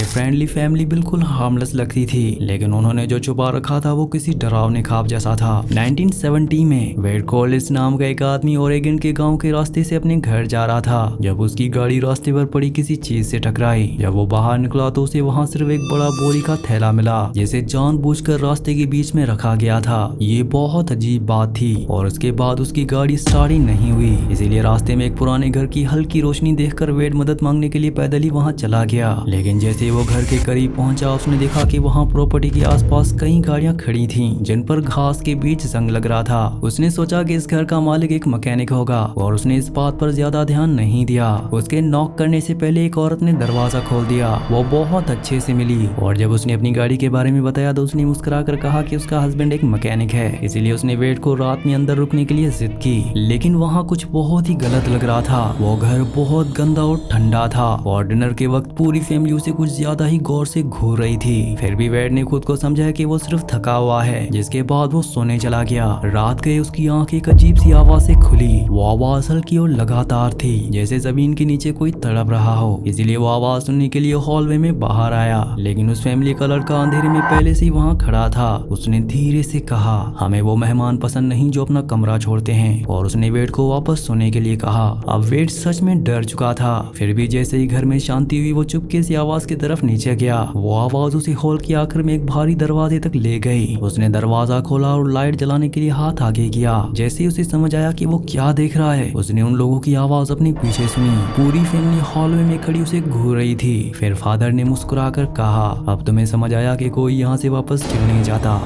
Friendly family बिल्कुल harmless लगती थी, लेकिन उन्होंने जो छुपा रखा था वो किसी डरावने ख्वाब जैसा था। 1970 में वेड कॉलिस नाम का एक आदमी ओरेगन के गांव के रास्ते से अपने घर जा रहा था, जब उसकी गाड़ी रास्ते पर पड़ी किसी चीज से टकराई। जब वो बाहर निकला तो उसे वहाँ सिर्फ एक बड़ा बोरी का थैला मिला, जिसे जानबूझकर रास्ते के बीच में रखा गया था। ये बहुत अजीब बात थी, और उसके बाद उसकी गाड़ी स्टार्ट ही नहीं हुई। इसीलिए रास्ते में एक पुराने घर की हल्की रोशनी देखकर वेड मदद मांगने के लिए पैदल ही वहाँ चला गया। लेकिन जैसे ही वो घर के करीब पहुंचा, उसने देखा कि वहाँ प्रॉपर्टी के आसपास कई गाड़ियां खड़ी थीं, जिन पर घास के बीच जंग लग रहा था। उसने सोचा कि इस घर का मालिक एक मैकेनिक होगा, और उसने इस बात पर ज्यादा ध्यान नहीं दिया। उसके नॉक करने से पहले एक औरत ने दरवाजा खोल दिया। वो बहुत अच्छे से मिली, और जब उसने अपनी गाड़ी के बारे में बताया तो उसने मुस्कुरा कर कहा कि उसका हस्बैंड एक मैकेनिक है, इसीलिए उसने वेड को रात में अंदर रुकने के लिए जिद की। लेकिन वहाँ कुछ बहुत ही गलत लग रहा था। वो घर बहुत गंदा और ठंडा था, और डिनर के वक्त पूरी फैमिली उसे कुछ ज्यादा ही गौर से घूर रही थी। फिर भी वेड ने खुद को समझाया कि वो सिर्फ थका हुआ है, जिसके बाद वो सोने चला गया। रात गए उसकी आंख एक अजीब सी आवाज से खुली। वो आवाज हल्की और लगातार थी, जैसे जमीन के नीचे कोई तड़प रहा हो। इसीलिए वो आवाज सुनने के लिए हॉलवे में बाहर आया, लेकिन उस फैमिली का लड़का अंधेरे में पहले से ही वहाँ खड़ा था। उसने धीरे से कहा, हमें वो मेहमान पसंद नहीं जो अपना कमरा छोड़ते हैं, और उसने वेड को वापस सोने के लिए कहा। अब वेड सच में डर चुका था। फिर भी जैसे ही घर में शांति हुई, वो चुपके से आवाज की तरफ नीचे गया। वो आवाज उसे हॉल के आखिर में एक भारी दरवाजे तक ले गई। उसने दरवाजा खोला और लाइट जलाने के लिए हाथ आगे किया। जैसे ही उसे समझ आया कि वो क्या देख रहा है, उसने उन लोगों की आवाज अपने पीछे सुनी। पूरी फैमिली हॉलवे में खड़ी उसे घूर रही थी। फिर फादर ने मुस्कुराकर कहा, अब तुम्हें समझ आया कि कोई यहाँ से वापस क्यों नहीं जाता।